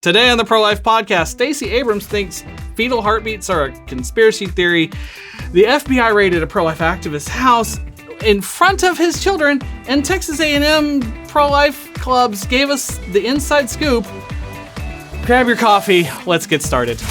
Today on the ProLife Podcast, Stacey Abrams thinks fetal heartbeats are a conspiracy theory. The FBI raided a pro-life activist's house in front of his children, and Texas A&M pro-life clubs gave us the inside scoop. Grab your coffee. Let's get started.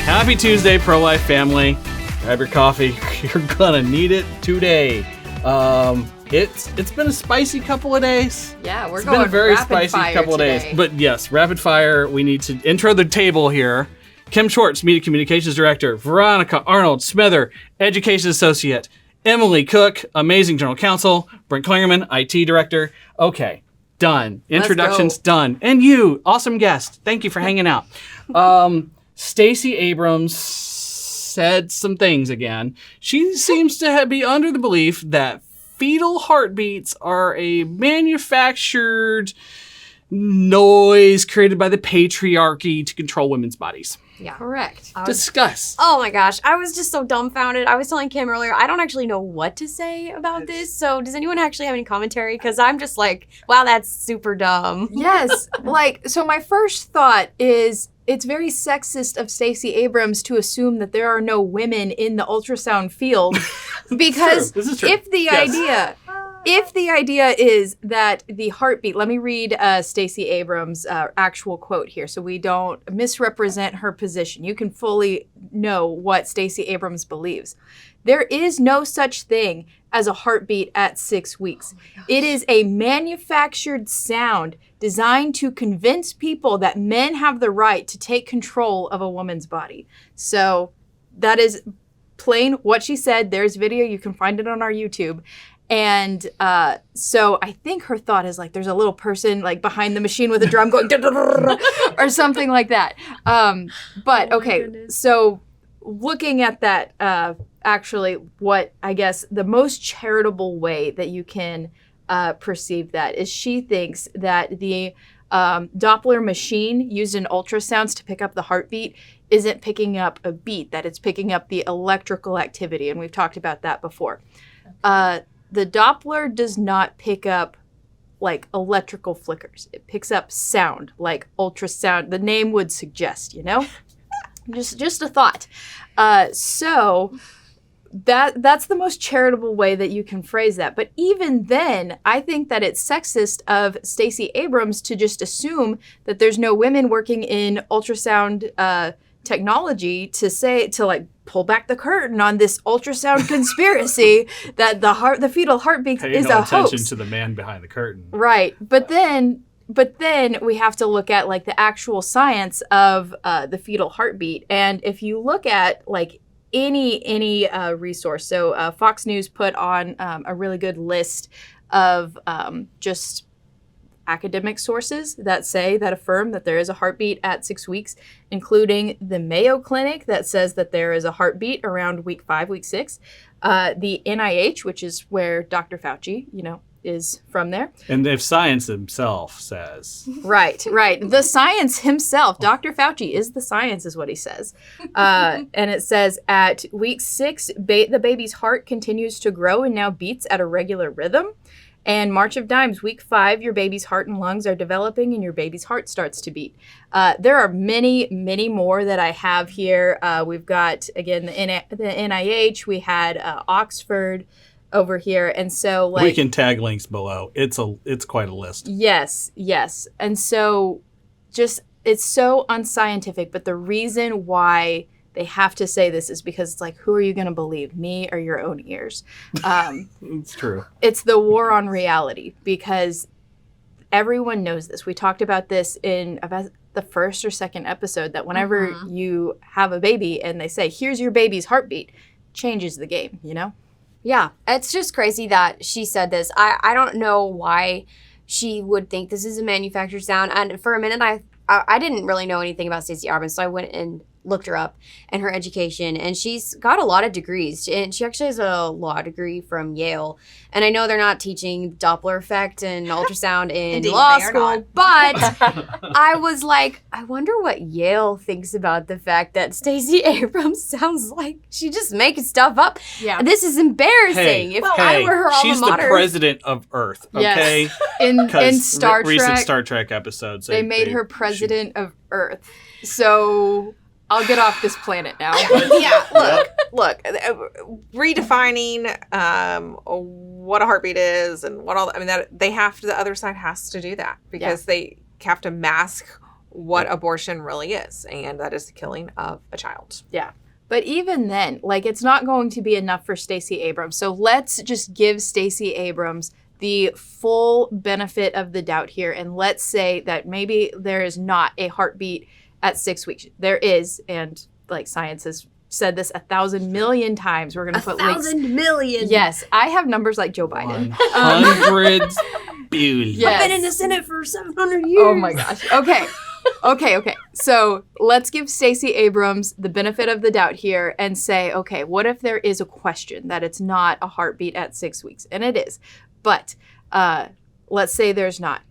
Happy Tuesday, pro-life family. Grab your coffee. You're gonna need it today. It's been a spicy couple of days. Yeah, It's been a very spicy couple of days. But yes, rapid fire. We need to intro the table here. Kim Schwartz, Media Communications Director. Veronica Arnold Smither, Education Associate. Emily Cook, Amazing General Counsel. Brent Klingerman, IT Director. Okay, done. Introductions done. And you, awesome guest. Thank you for hanging out. Stacey Abrams said some things again. She seems to be under the belief that fetal heartbeats are a manufactured noise created by the patriarchy to control women's bodies. Yeah. Correct. Discuss. Oh my gosh, I was just so dumbfounded. I was telling Kim earlier, I don't actually know what to say about this. So does anyone actually have any commentary? Because I'm just like, wow, that's super dumb. Yes. So my first thought is it's very sexist of Stacey Abrams to assume that there are no women in the ultrasound field. Because This is true. if the idea is that the heartbeat, let me read Stacey Abrams' actual quote here so we don't misrepresent her position. You can fully know what Stacey Abrams believes. There is no such thing as a heartbeat at 6 weeks. It is a manufactured sound designed to convince people that men have the right to take control of a woman's body. So that is plain what she said. There's video. You can find it on our YouTube. And so I think her thought is like there's a little person like behind the machine with a drum going or something like that. But okay, so looking at that, actually what I guess the most charitable way that you can perceive that is she thinks that the Doppler machine used in ultrasounds to pick up the heartbeat isn't picking up a beat, that it's picking up the electrical activity. And we've talked about that before. The Doppler does not pick up like electrical flickers. It picks up sound, like ultrasound. The name would suggest, you know? just a thought. So that's the most charitable way that you can phrase that. But even then, I think that it's sexist of Stacey Abrams to just assume that there's no women working in ultrasound technology to like pull back the curtain on this ultrasound conspiracy that the fetal heartbeat is a hoax. Pay no attention to the man behind the curtain. Right. But then we have to look at like the actual science of the fetal heartbeat. And if you look at like any resource, so Fox News put on a really good list of just academic sources that affirm that there is a heartbeat at 6 weeks, including the Mayo Clinic that says that there is a heartbeat around week 5, week 6, the NIH, which is where Dr. Fauci, is from there. And if science himself says. Right. The science himself, Dr. Fauci is the science is what he says. And it says at week 6, the baby's heart continues to grow and now beats at a regular rhythm. And March of Dimes, week 5, your baby's heart and lungs are developing and your baby's heart starts to beat. There are many, many more that I have here. We've got, again, the NIH. We had Oxford over here. And so like we can tag links below. It's quite a list. Yes. And so just it's so unscientific. But the reason why they have to say this is because it's like, who are you going to believe, me or your own ears? It's true. It's the war on reality because everyone knows this. We talked about this in about the first or second episode that whenever you have a baby and they say, here's your baby's heartbeat, changes the game, you know? Yeah, it's just crazy that she said this. I don't know why she would think this is a manufactured sound. And for a minute, I didn't really know anything about Stacey Abrams, so I went and looked her up and her education, and she's got a lot of degrees, and she actually has a law degree from Yale. And I know they're not teaching Doppler effect and ultrasound in Indeed, law they are school, not. but I was like, I wonder what Yale thinks about the fact that Stacey Abrams sounds like she just makes stuff up. Yeah. This is embarrassing. If I were her alma she's mater. the president of Earth, okay? Yes. In Star Trek, recent Star Trek episodes, they made her president of Earth. So I'll get off this planet now. Yeah, look, redefining what a heartbeat is and what all, I mean, that they have to, the other side has to do that because they have to mask what abortion really is, and that is the killing of a child. Yeah. But even then, like, it's not going to be enough for Stacey Abrams. So let's just give Stacey Abrams the full benefit of the doubt here. And let's say that maybe there is not a heartbeat at 6 weeks. There is, and like science has said this 1,000 million times. We're going to put links. 1,000 million. Yes, I have numbers like Joe Biden. 100 billion. Yes. I've been in the Senate for 700 years. Oh my gosh. Okay. So let's give Stacey Abrams the benefit of the doubt here and say, okay, what if there is a question that it's not a heartbeat at 6 weeks? And it is. But let's say there's not.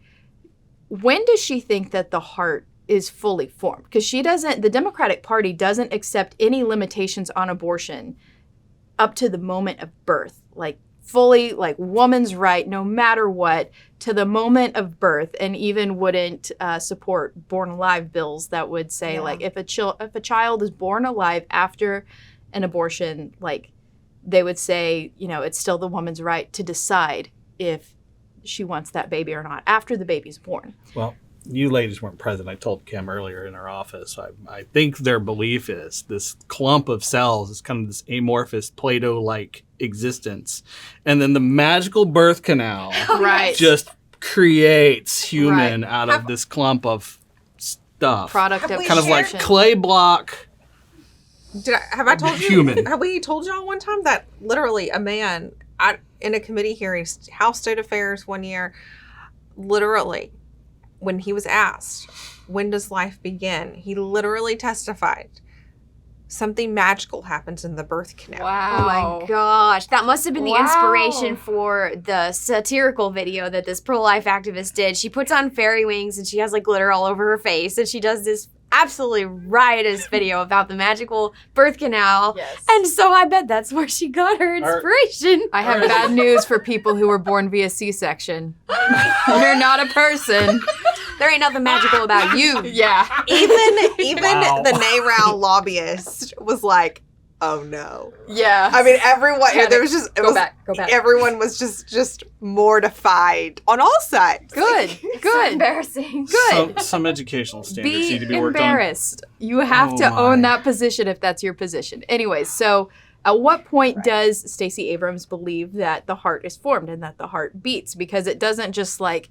When does she think that the heart is fully formed? Because the Democratic Party doesn't accept any limitations on abortion up to the moment of birth. Like fully, like woman's right, no matter what, to the moment of birth, and even wouldn't support born alive bills that would say like if a child is born alive after an abortion, like they would say, you know, it's still the woman's right to decide if she wants that baby or not after the baby's born. Well, you ladies weren't present. I told Kim earlier in our office. I think their belief is this clump of cells is kind of this amorphous Play-Doh-like existence, and then the magical birth canal just creates human out of this clump of stuff. Product of kind of like clay block. Have I told you? Human. Have we told y'all one time that literally a man in a committee hearing, House State Affairs one year, literally, when he was asked, when does life begin? He literally testified, something magical happens in the birth canal. Wow. Oh my gosh. That must have been the inspiration for the satirical video that this pro-life activist did. She puts on fairy wings and she has like glitter all over her face, and she does this absolutely riotous video about the magical birth canal. Yes. And so I bet that's where she got her inspiration. I have bad news for people who were born via C-section. You're not a person. There ain't nothing magical about you. Yeah. Even the NARAL lobbyist was like, oh no. Yeah. I mean, everyone, Panic. there was just, Go back. everyone was just mortified on all sides. Good. So embarrassing. Good. Some educational standards Be need to be worked on. embarrassed. You have to own that position if that's your position. Anyways, so at what point does Stacey Abrams believe that the heart is formed and that the heart beats? Because it doesn't just like,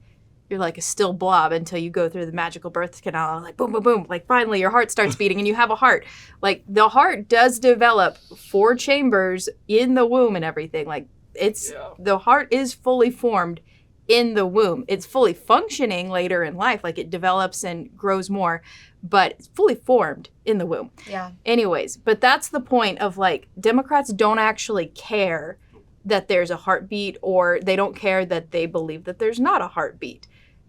you're like a still blob until you go through the magical birth canal, like boom, boom, boom. Like finally your heart starts beating and you have a heart. Like the heart does develop 4 chambers in the womb and everything. Like the heart is fully formed in the womb. It's fully functioning later in life. Like it develops and grows more, but it's fully formed in the womb. Yeah. Anyways, but that's the point of like, Democrats don't actually care that there's a heartbeat, or they don't care that they believe that there's not a heartbeat.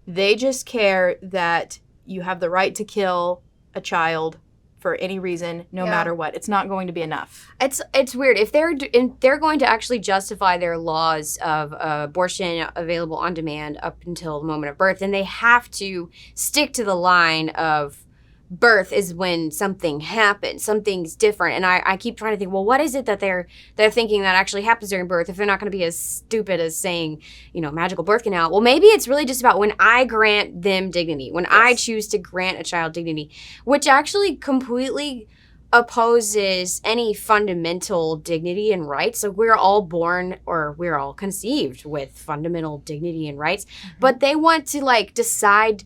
They just care that you have the right to kill a child for any reason, no matter what. It's not going to be enough. It's weird. If they're going to actually justify their laws of abortion available on demand up until the moment of birth, then they have to stick to the line of birth is when something happens, something's different. And I keep trying to think, well, what is it that they're thinking that actually happens during birth if they're not going to be as stupid as saying, you know, magical birth canal? Well, maybe it's really just about when I grant them dignity, when I choose to grant a child dignity, which actually completely opposes any fundamental dignity and rights. So we're all born, or we're all conceived with fundamental dignity and rights, but they want to like decide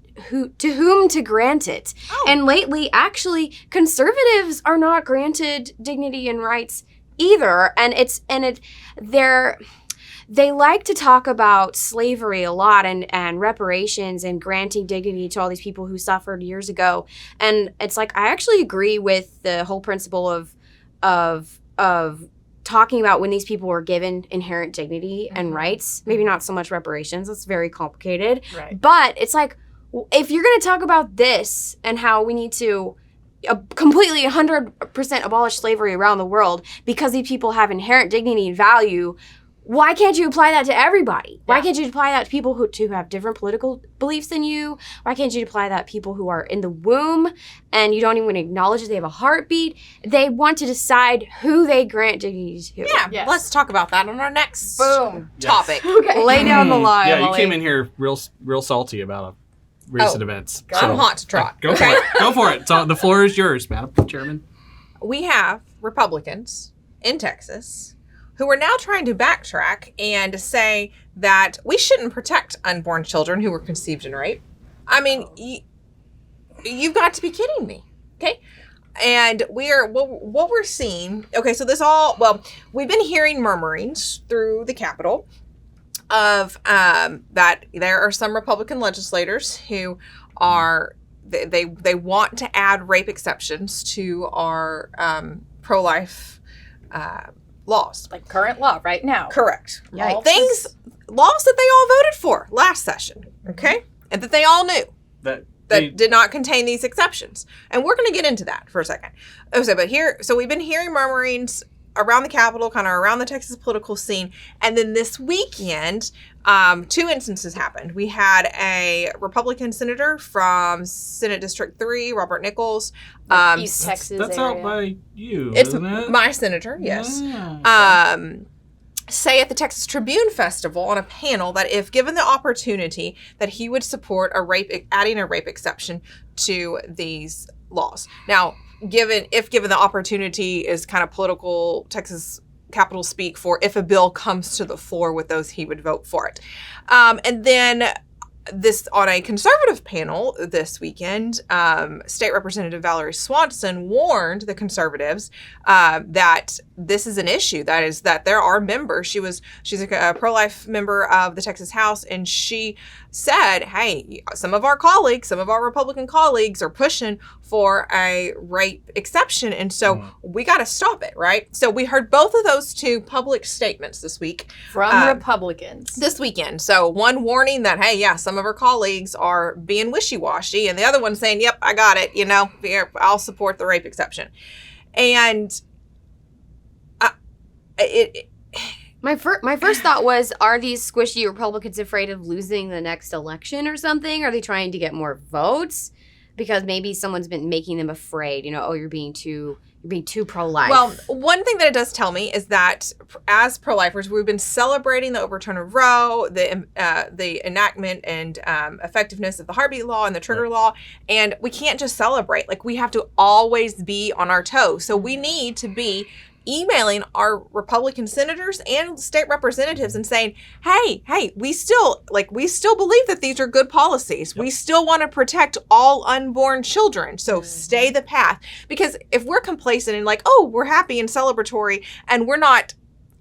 to whom to grant it. And lately, actually, conservatives are not granted dignity and rights either. And they like to talk about slavery a lot and reparations and granting dignity to all these people who suffered years ago. And it's like, I actually agree with the whole principle of talking about when these people were given inherent dignity and rights. Maybe not so much reparations. That's very complicated. Right. But it's like, if you're going to talk about this and how we need to completely 100% abolish slavery around the world because these people have inherent dignity and value, why can't you apply that to everybody? Why can't you apply that to people who have different political beliefs than you? Why can't you apply that to people who are in the womb and you don't even acknowledge that they have a heartbeat? They want to decide who they grant dignity to. Yeah, Yes. let's talk about that on our next Boom. topic. Okay. Lay down the lie, Yeah, you Emily. came in here real salty about recent events. I'm hot to trot. Go for it. Go for it. So the floor is yours, Madam Chairman. We have Republicans in Texas who are now trying to backtrack and say that we shouldn't protect unborn children who were conceived in rape. I mean, you've got to be kidding me. Okay. And what we're seeing. Okay. So we've been hearing murmurings through the Capitol of that there are some Republican legislators who are they want to add rape exceptions to our pro-life laws. Like current law right now. Correct. Yikes. Laws that they all voted for last session. Okay, and that they all knew That did not contain these exceptions. And we're going to get into that for a second. So we've been hearing murmurings around the Capitol, kind of around the Texas political scene. And then this weekend, two instances happened. We had a Republican senator from Senate District 3, Robert Nichols. East Texas That's area. out by you, It's isn't it? my senator, yes. Yeah. Say at the Texas Tribune Festival on a panel that if given the opportunity, that he would support adding a rape exception to these laws. Now, given the opportunity is kind of political Texas Capitol speak for if a bill comes to the floor with those, he would vote for it. And then this on a conservative panel this weekend, State Representative Valerie Swanson warned the conservatives that this is an issue. That is that there are members. She's a pro-life member of the Texas House, and she said, "Hey, some of our Republican colleagues are pushing for a rape exception, and so we got to stop it." Right. So we heard both of those two public statements this week From Republicans. this weekend. So one warning that, hey, yeah, some of our colleagues are being wishy-washy, and the other one saying, yep, I got it, I'll support the rape exception. And My first thought was, are these squishy Republicans afraid of losing the next election or something? Are they trying to get more votes? Because maybe someone's been making them afraid, you're being too pro-life. Well, one thing that it does tell me is that as pro-lifers, we've been celebrating the overturn of Roe, the enactment and effectiveness of the heartbeat law and the trigger law, and we can't just celebrate. Like, we have to always be on our toes. So we need to be emailing our Republican senators and state representatives and saying, hey, we still believe that these are good policies. Yep. We still want to protect all unborn children. So stay the path. Because if we're complacent and we're happy and celebratory and we're not,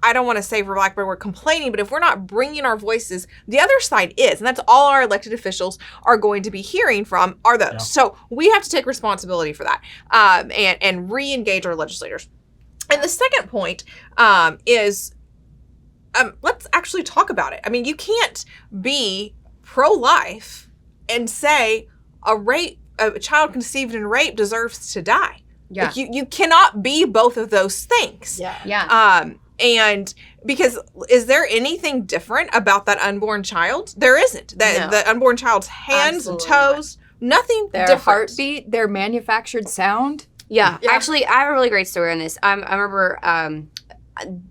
I don't want to say for lack of a we're complaining, but if we're not bringing our voices, the other side is, and that's all our elected officials are going to be hearing from are those. Yeah. So we have to take responsibility for that and re-engage our legislators. And the second point is, let's actually talk about it. I mean, you can't be pro-life and say a child conceived in rape deserves to die. Yeah. Like, you cannot be both of those things. Yeah. Yeah. And because is there anything different about that unborn child? There isn't. The unborn child's hands and toes, nothing their different. Heartbeat, their manufactured sound. Yeah, actually, I have a really great story on this. I remember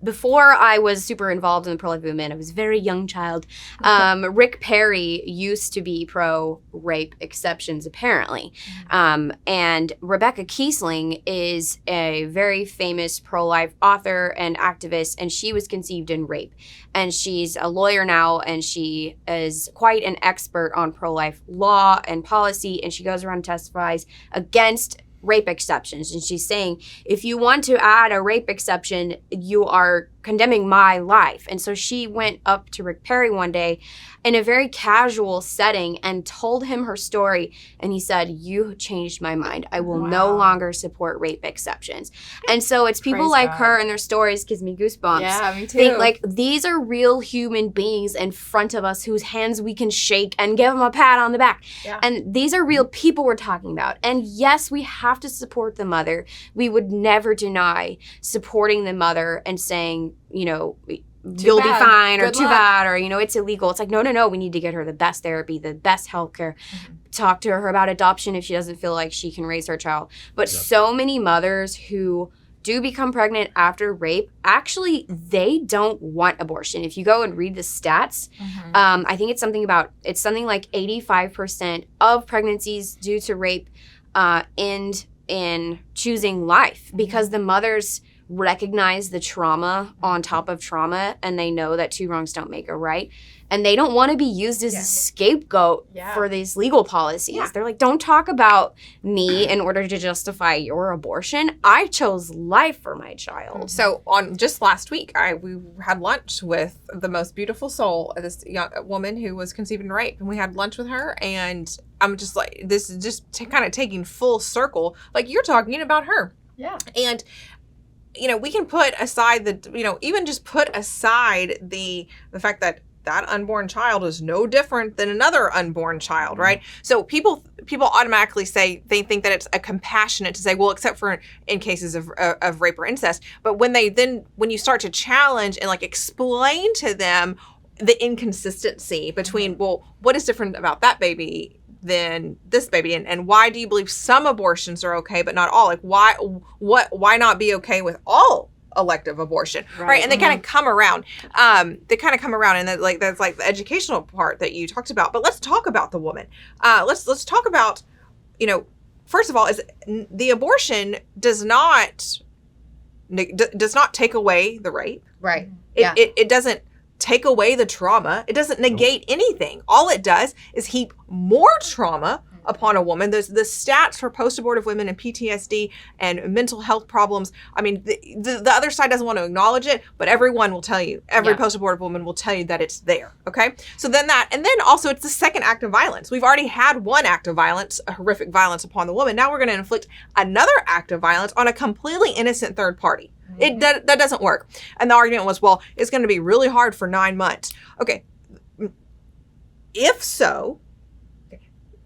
before I was super involved in the pro-life movement, I was a very young child. Rick Perry used to be pro-rape exceptions, apparently. And Rebecca Kiesling is a very famous pro-life author and activist, and she was conceived in rape. And she's a lawyer now, and she is quite an expert on pro-life law and policy, and she goes around and testifies against rape exceptions. And she's saying, if you want to add a rape exception, you are condemning my life. And so she went up to Rick Perry one day in a very casual setting and told him her story. And he said, you changed my mind. I will no longer support rape exceptions. And so it's people like her and their stories gives me goosebumps. Yeah, me too. Think like these are real human beings in front of us whose hands we can shake and give them a pat on the back. Yeah. And these are real people we're talking about. And yes, we have to support the mother. We would never deny supporting the mother and saying, you know, you'll be fine or too bad or, you know, it's illegal. It's like, no, we need to get her the best therapy, the best healthcare. Talk to her about adoption if she doesn't feel like she can raise her child. But so many mothers who do become pregnant after rape, actually, they don't want abortion. If you go and read the stats, I think it's something like 85% of pregnancies due to rape end in choosing life because the mothers recognize the trauma on top of trauma and they know that two wrongs don't make a right. And they don't want to be used as a scapegoat for these legal policies. Yeah. They're like, don't talk about me in order to justify your abortion. I chose life for my child. So on just last week, we had lunch with the most beautiful soul, this young woman who was conceived in rape. And we had lunch with her. And I'm just like, this is just kind of taking full circle. Like you're talking about her. Yeah. And you know, we can put aside even just put aside the fact that unborn child is no different than another unborn child, right? So people automatically say they think that it's a compassionate to say, well, except for in cases of rape or incest. But when you start to challenge and like explain to them the inconsistency between, well, what is different about that baby than this baby, and why do you believe some abortions are okay but not all? Like why not be okay with all elective abortion, right? And they kind of come around. And that's like the educational part that you talked about. But let's talk about the woman. Let's talk about, you know, first of all, is the abortion does not take away the rape, right? It doesn't take away the trauma. It doesn't negate anything. All it does is heap more trauma upon a woman. There's the stats for post-abortive women and PTSD and mental health problems. I mean, the other side doesn't want to acknowledge it, but everyone will tell you, every post-abortive woman will tell you that it's there. Okay. So then also it's the second act of violence. We've already had one act of violence, a horrific violence upon the woman. Now we're going to inflict another act of violence on a completely innocent third party. That doesn't work. And the argument was, well, it's going to be really hard for 9 months. Okay. If so,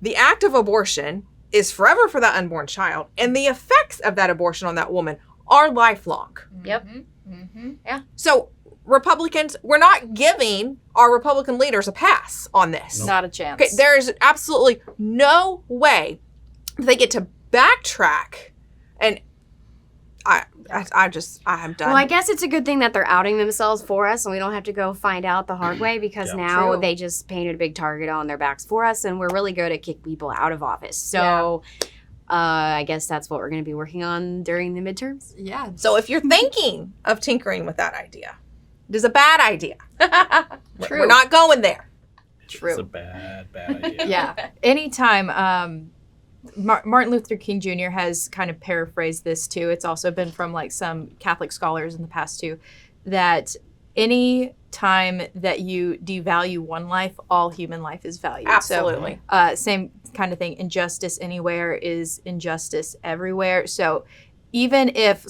the act of abortion is forever for that unborn child, and the effects of that abortion on that woman are lifelong. Yep. Yeah. So Republicans, we're not giving our Republican leaders a pass on this. Not a chance. Okay, there is absolutely no way they get to backtrack, and I'm done. Well, I guess it's a good thing that they're outing themselves for us and we don't have to go find out the hard way because now they just painted a big target on their backs for us and we're really good at kicking people out of office. So I guess that's what we're going to be working on during the midterms. Yeah. So if you're thinking of tinkering with that idea, it is a bad idea. True. We're not going there. True. It's a bad idea. Yeah. Anytime Martin Luther King Jr. has kind of paraphrased this too. It's also been from like some Catholic scholars in the past too, that any time that you devalue one life, all human life is valued. Absolutely. So, same kind of thing. Injustice anywhere is injustice everywhere. So even if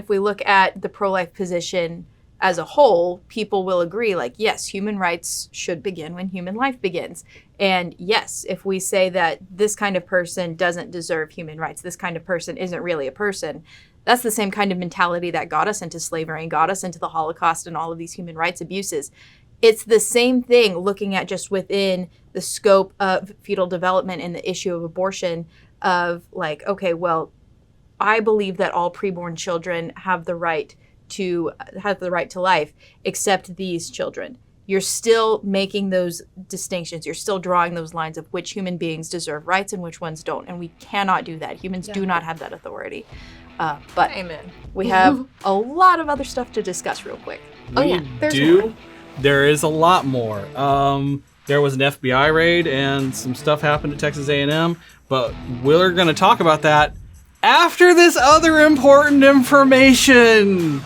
we look at the pro-life position as a whole, people will agree, like, yes, human rights should begin when human life begins. And yes, if we say that this kind of person doesn't deserve human rights, this kind of person isn't really a person, that's the same kind of mentality that got us into slavery and got us into the Holocaust and all of these human rights abuses. It's the same thing looking at just within the scope of fetal development and the issue of abortion of like, okay, well, I believe that all preborn children have the right to life, except these children. You're still making those distinctions. You're still drawing those lines of which human beings deserve rights and which ones don't. And we cannot do that. Humans do not have that authority. But Amen. We have a lot of other stuff to discuss real quick. There's more. There is a lot more. There was an FBI raid and some stuff happened at Texas A&M, but we're going to talk about that after this other important information.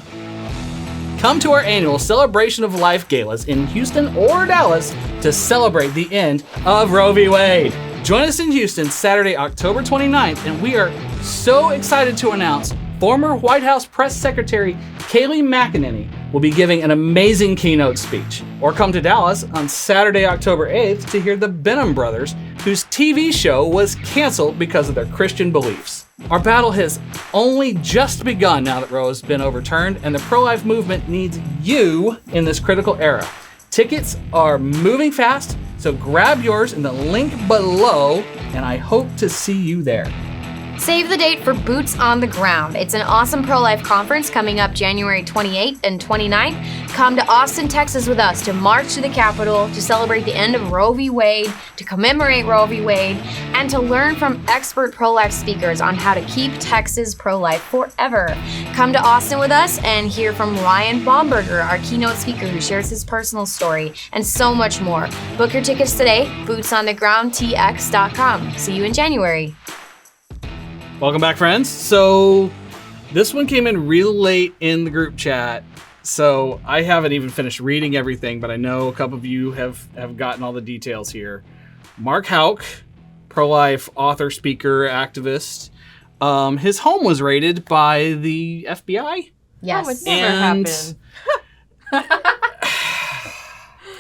Come to our annual Celebration of Life galas in Houston or Dallas to celebrate the end of Roe v. Wade. Join us in Houston Saturday, October 29th, and we are so excited to announce former White House Press Secretary Kayleigh McEnany will be giving an amazing keynote speech. Or come to Dallas on Saturday, October 8th to hear the Benham brothers, whose TV show was canceled because of their Christian beliefs. Our battle has only just begun now that Roe has been overturned, and the pro-life movement needs you in this critical era. Tickets are moving fast, so grab yours in the link below, and I hope to see you there. Save the date for Boots on the Ground. It's an awesome pro-life conference coming up January 28th and 29th. Come to Austin, Texas with us to march to the Capitol to celebrate the end of Roe v. Wade, to commemorate Roe v. Wade, and to learn from expert pro-life speakers on how to keep Texas pro-life forever. Come to Austin with us and hear from Ryan Baumberger, our keynote speaker who shares his personal story, and so much more. Book your tickets today, bootsonthegroundtx.com. See you in January. Welcome back, friends. So this one came in real late in the group chat, so I haven't even finished reading everything, but I know a couple of you have gotten all the details here. Mark Houck, pro-life author, speaker, activist, his home was raided by the FBI. Yes. That would never happen.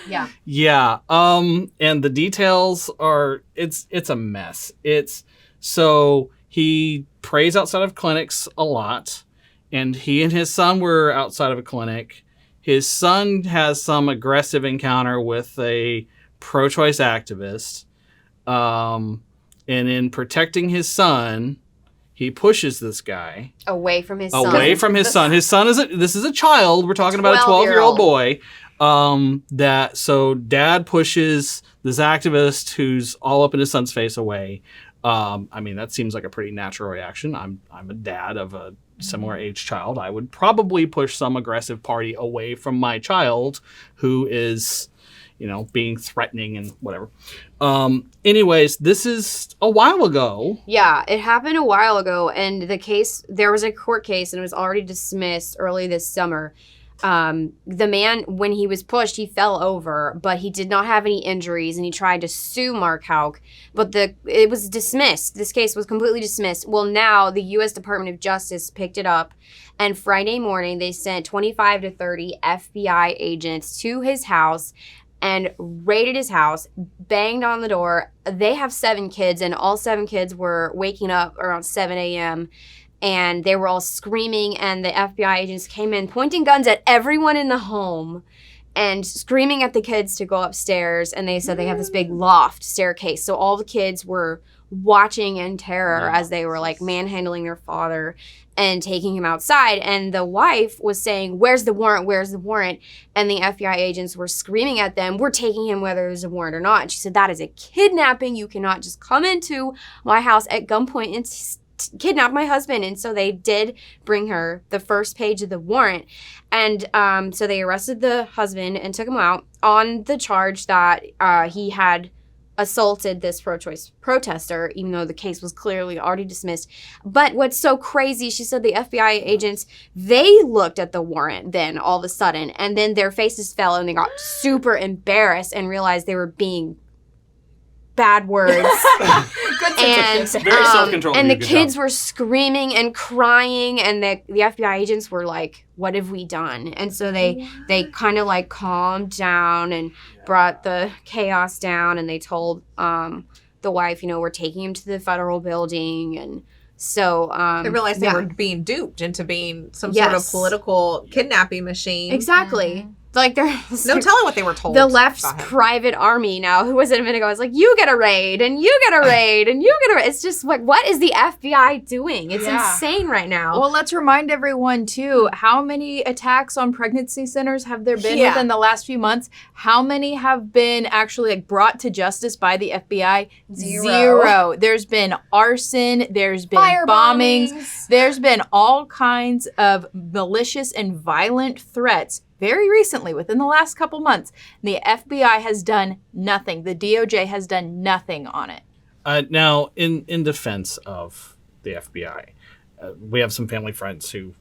Yeah. Yeah. And the details are, it's a mess. So he prays outside of clinics a lot, and he and his son were outside of a clinic. His son has some aggressive encounter with a pro-choice activist. And in protecting his son, he pushes this guy Away from his son. away from his son. His son this is a child. We're talking about a 12-year-old boy. So dad pushes this activist who's all up in his son's face away. I mean, that seems like a pretty natural reaction. I'm a dad of a similar age child. I would probably push some aggressive party away from my child who is, being threatening and whatever. Anyways, this is a while ago. Yeah, it happened a while ago, and there was a court case, and it was already dismissed early this summer. The man, when he was pushed, he fell over, but he did not have any injuries, and he tried to sue Mark Houck, but it was dismissed. This case was completely dismissed. Well, now the U.S. Department of Justice picked it up, and Friday morning they sent 25 to 30 FBI agents to his house and raided his house, banged on the door. They have 7 kids, and all 7 kids were waking up around 7 a.m., and they were all screaming, and the FBI agents came in pointing guns at everyone in the home and screaming at the kids to go upstairs. And they said they have this big loft staircase. So all the kids were watching in terror as they were like manhandling their father and taking him outside. And the wife was saying, "Where's the warrant? Where's the warrant?" And the FBI agents were screaming at them, "We're taking him whether there's a warrant or not." And she said, "That is a kidnapping. You cannot just come into my house at gunpoint and kidnap my husband." And so they did bring her the first page of the warrant. And so they arrested the husband and took him out on the charge that he had assaulted this pro-choice protester, even though the case was clearly already dismissed. But what's so crazy, she said the FBI agents, they looked at the warrant then all of a sudden, and then their faces fell and they got super embarrassed and realized they were being bad words. Very self-controlled. And the kids were screaming and crying, and the FBI agents were like, "What have we done?" And so they kind of like calmed down and brought the chaos down, and they told the wife, we're taking him to the federal building. And so they realized they were being duped into being some sort of political kidnapping machine. Exactly. Mm-hmm. Like no telling what they were told. The left's private army now, who was it a minute ago, was like, "You get a raid, and you get a raid, and you get a raid." It's just like, what is the FBI doing? It's insane right now. Well, let's remind everyone, too, how many attacks on pregnancy centers have there been within the last few months? How many have been actually brought to justice by the FBI? Zero. There's been arson. There's been bombings. There's been all kinds of malicious and violent threats. Very recently, within the last couple months, the FBI has done nothing. The DOJ has done nothing on it. Now, in defense of the FBI, we have some family friends who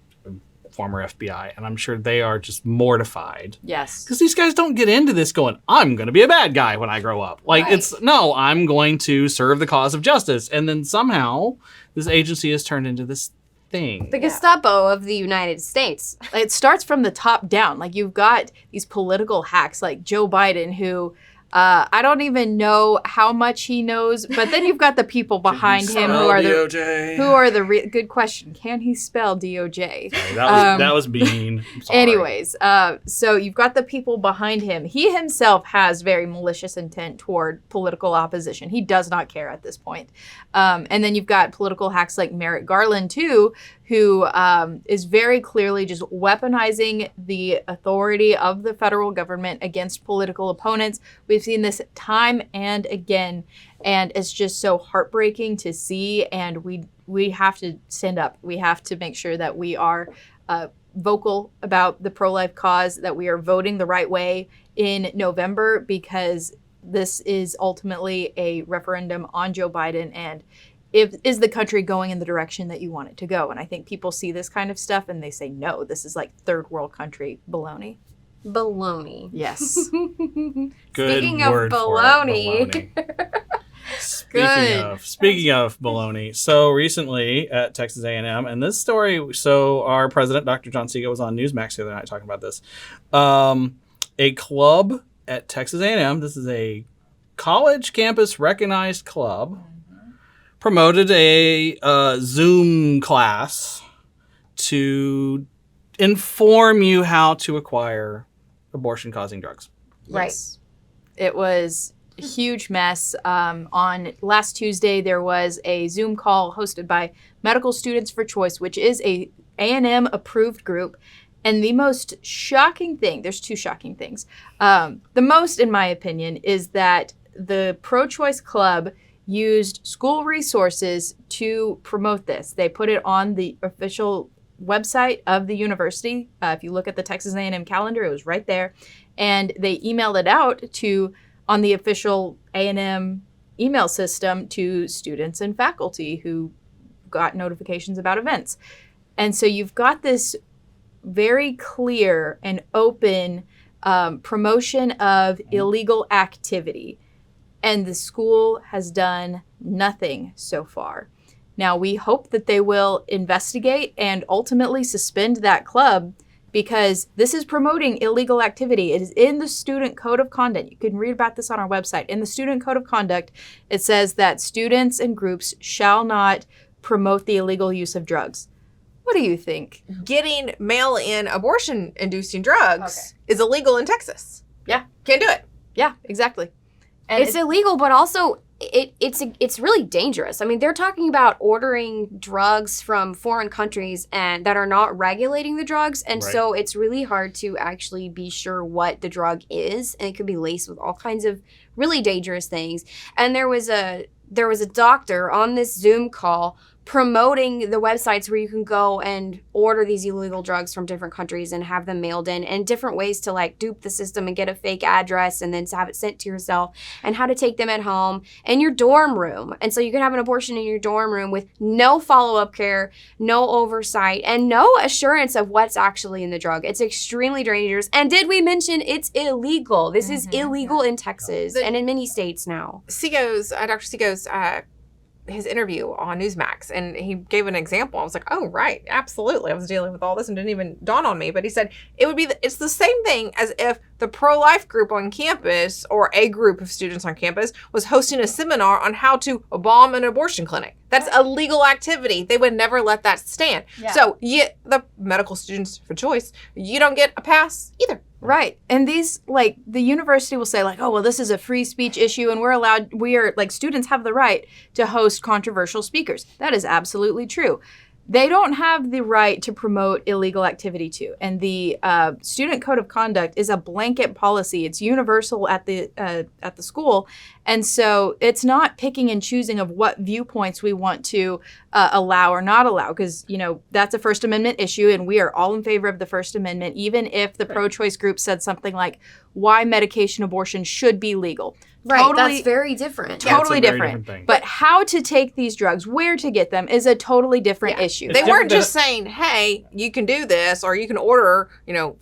former FBI, and I'm sure they are just mortified. Yes. Because these guys don't get into this going, I'm going to be a bad guy when I grow up. Like, no, I'm going to serve the cause of justice. And then somehow this agency has turned into this thing. The Gestapo of the United States. It starts from the top down. Like, you've got these political hacks like Joe Biden, who I don't even know how much he knows, but then you've got the people behind him who are the good question. Can he spell DOJ? That was mean. Anyways, so you've got the people behind him. He himself has very malicious intent toward political opposition. He does not care at this point. And then you've got political hacks like Merrick Garland, too, who is very clearly just weaponizing the authority of the federal government against political opponents. We've seen this time and again, and it's just so heartbreaking to see, and we have to stand up. We have to make sure that we are vocal about the pro-life cause, that we are voting the right way in November, because this is ultimately a referendum on Joe Biden, and is the country going in the direction that you want it to go? And I think people see this kind of stuff and they say, no, this is like third world country baloney. Baloney. Yes. Good Speaking of word baloney. for it, Speaking of baloney, so recently at Texas A&M, and this story, so our president, Dr. John Segal, was on Newsmax the other night talking about this. A club at Texas A&M, this is a college campus recognized club, promoted a Zoom class to inform you how to acquire abortion-causing drugs. Right. Yes. It was a huge mess. On last Tuesday, there was a Zoom call hosted by Medical Students for Choice, which is a A&M approved group. And the most shocking thing, there's two shocking things. The most, in my opinion, is that the pro-choice club used school resources to promote this. They put it on the official website of the university. If you look at the Texas A&M calendar, it was right there. And they emailed it out on the official A&M email system to students and faculty who got notifications about events. And so you've got this very clear and open promotion of illegal activity. And the school has done nothing so far. Now, we hope that they will investigate and ultimately suspend that club, because this is promoting illegal activity. It is in the Student Code of Conduct. You can read about this on our website. In the Student Code of Conduct, it says that students and groups shall not promote the illegal use of drugs. What do you think? Getting mail-in abortion-inducing drugs is illegal in Texas. Yeah. Can't do it. Yeah, exactly. And It's illegal, but also it's really dangerous. I mean, they're talking about ordering drugs from foreign countries and that are not regulating the drugs, and so it's really hard to actually be sure what the drug is, and it could be laced with all kinds of really dangerous things. And there was a doctor on this Zoom call promoting the websites where you can go and order these illegal drugs from different countries and have them mailed in, and different ways to like dupe the system and get a fake address and then to have it sent to yourself, and how to take them at home in your dorm room. And so you can have an abortion in your dorm room with no follow-up care, no oversight, and no assurance of what's actually in the drug. It's extremely dangerous. And did we mention it's illegal? This is illegal in Texas and in many states now. Dr. Sego's his interview on Newsmax, and he gave an example. I was like, oh, right, absolutely. I was dealing with all this and didn't even dawn on me. But he said it's the same thing as if the pro-life group on campus, or a group of students on campus, was hosting a seminar on how to bomb an abortion clinic. That's a legal activity. They would never let that stand. Yeah. So the Medical Students for Choice, you don't get a pass either. Right. And these, like, the university will say, like, oh, well, this is a free speech issue, and students have the right to host controversial speakers. That is absolutely true. They don't have the right to promote illegal activity too. And the Student Code of Conduct is a blanket policy. It's universal at the school. And so it's not picking and choosing of what viewpoints we want to allow or not allow, because, that's a First Amendment issue, and we are all in favor of the First Amendment, even if the pro-choice group said something like why medication abortion should be legal. Right, Totally- that's very different. That's a Totally very different. thing. But how to take these drugs, where to get them, is a totally different Yeah. issue. It's They weren't different just saying, hey, you can do this, or you can order,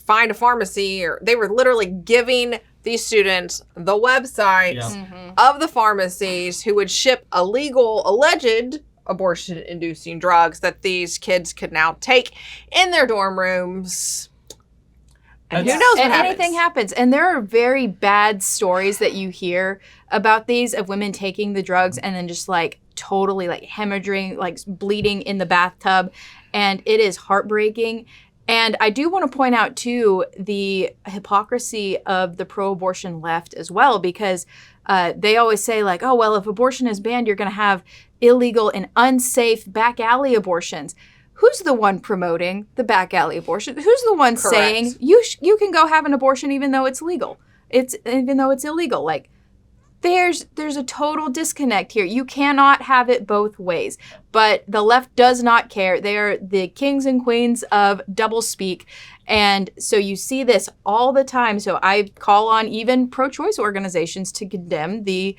find a pharmacy, or they were literally giving these students the websites of the pharmacies who would ship alleged abortion-inducing drugs that these kids could now take in their dorm rooms. And who knows what And happens. anything happens. And there are very bad stories that you hear about these of women taking the drugs and then just like totally like hemorrhaging, like bleeding in the bathtub. And it is heartbreaking. And I do want to point out, too, the hypocrisy of the pro-abortion left as well, because they always say, like, oh, well, if abortion is banned, you're going to have illegal and unsafe back alley abortions. Who's the one promoting the back alley abortion? Who's the one Correct. saying you can go have an abortion even though it's legal? Even though it's illegal. Like, there's a total disconnect here. You cannot have it both ways. But the left does not care. They are the kings and queens of doublespeak. And so you see this all the time. So I call on even pro-choice organizations to condemn the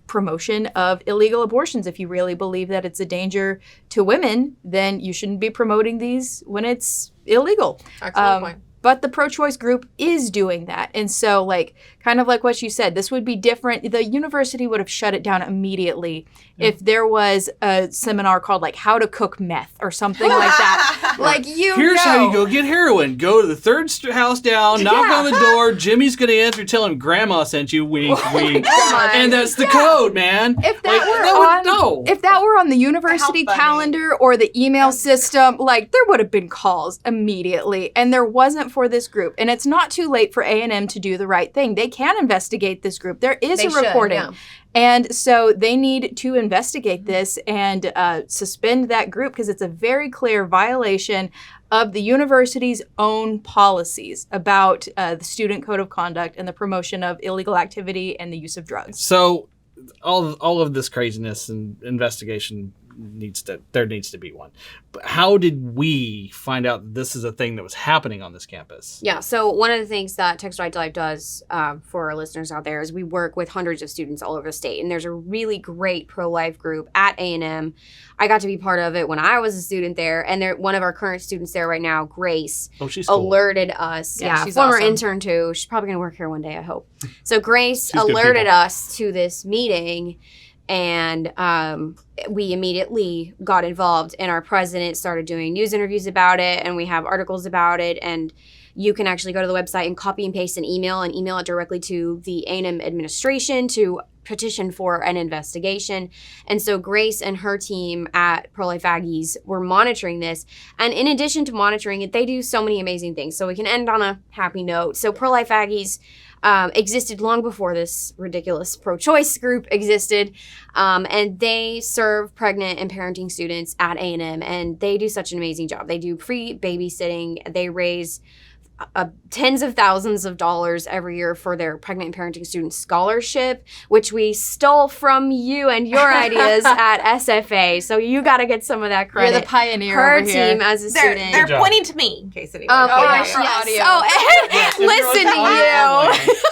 promotion of illegal abortions. If you really believe that it's a danger to women, then you shouldn't be promoting these when it's illegal. Excellent point. But the pro-choice group is doing that. And so, like, kind of like what you said, this would be different. The university would have shut it down immediately if there was a seminar called, like, How to Cook Meth or something like that. Like, Here's how you go get heroin. Go to the third house down, knock on the door. Jimmy's going to answer, tell him Grandma sent you, wink, wink. And that's the code, man. If that were on the university How funny. calendar or the email system, like, there would have been calls immediately. And there wasn't for this group. And it's not too late for A&M to do the right thing. They can investigate this group. There is They a should, recording. yeah. And so they need to investigate this and suspend that group because it's a very clear violation of the university's own policies about the student code of conduct and the promotion of illegal activity and the use of drugs. So all of this craziness and investigation needs to be one. But how did we find out this is a thing that was happening on this campus? Yeah, so one of the things that Texas Right to Life does for our listeners out there is we work with hundreds of students all over the state, and there's a really great pro-life group at A&M. I got to be part of it when I was a student there, and one of our current students there right now, Grace, She's cool. alerted us. Yeah, she's former awesome. intern too. She's probably going to work here one day, I hope. So Grace She's good alerted people. us to this meeting, and we immediately got involved, and our president started doing news interviews about it, and we have articles about it, and you can actually go to the website and copy and paste an email and email it directly to the A&M administration to petition for an investigation. And so Grace and her team at ProLife Aggies were monitoring this. And in addition to monitoring it, they do so many amazing things. So we can end on a happy note. So ProLife Aggies existed long before this ridiculous pro-choice group existed, and they serve pregnant and parenting students at A&M, and they do such an amazing job. They do free babysitting. They raise tens of thousands of dollars every year for their pregnant and parenting student scholarship, which we stole from you and your ideas at SFA. So you got to get some of that credit. You're the pioneer Her over here. team as a student. They're Good job. pointing to me, in case anyone. Gosh, for yes. audio. Oh, Yes, listen to you.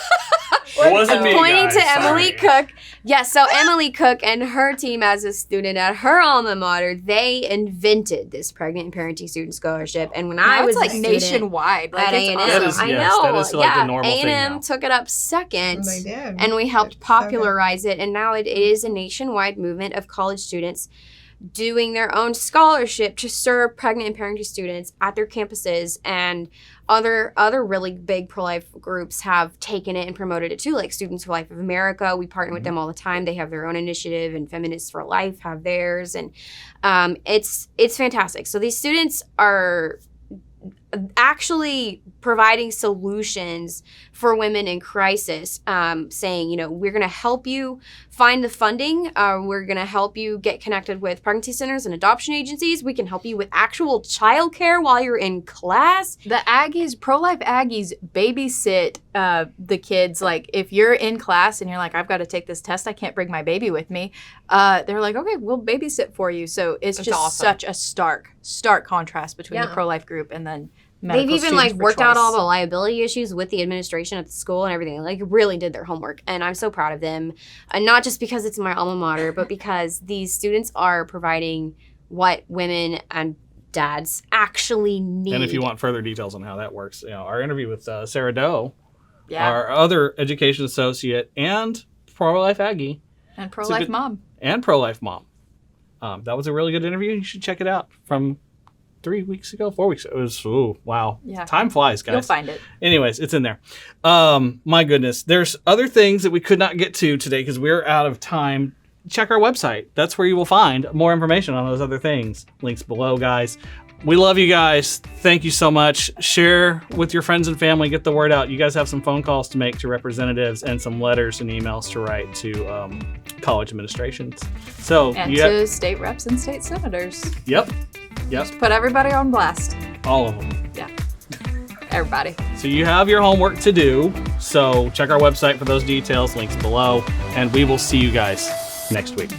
It wasn't me, Pointing guys. to Emily Sorry. Cook. Yes, so Emily Cook and her team as a student at her alma mater, they invented this pregnant and parenting student scholarship. And when I Now was it's like a student nationwide. Like, at it's A&M, That is- awesome. I yes, know. that is like yeah, the normal thing A&M now. took it up second. They did. And we helped It's so good. popularize it. And now it is a nationwide movement of college students doing their own scholarship to serve pregnant and parenting students at their campuses, and other really big pro-life groups have taken it and promoted it too, like Students for Life of America. We partner with them all the time. They have their own initiative, and Feminists for Life have theirs, and it's fantastic. So these students are actually providing solutions for women in crisis, saying, we're going to help you find the funding. We're going to help you get connected with pregnancy centers and adoption agencies. We can help you with actual childcare while you're in class. The Aggies, pro-life Aggies, babysit the kids. Like, if you're in class and you're like, I've got to take this test, I can't bring my baby with me. They're like, okay, we'll babysit for you. So it's That's just awesome. such a stark contrast between the Yeah. pro-life group and then They've even students for worked out choice. all the liability issues with the administration at the school and everything. Really did their homework, and I'm so proud of them. And not just because it's my alma mater, but because these students are providing what women and dads actually need. And if you want further details on how that works, our interview with Sarah Doe, Yeah. our other education associate and ProLife Aggie And pro-life mom. and ProLife mom. That was a really good interview. You should check it out from 4 weeks ago. It was, wow. Yeah. Time flies, guys. You'll find it. Anyways, it's in there. My goodness. There's other things that we could not get to today because we're out of time. Check our website. That's where you will find more information on those other things. Links below, guys. We love you guys. Thank you so much. Share with your friends and family. Get the word out. You guys have some phone calls to make to representatives and some letters and emails to write to college administrations. So And to state reps and state senators. Yep. Put everybody on blast. All of them. Yeah. Everybody. So you have your homework to do. So check our website for those details. Links below. And we will see you guys next week.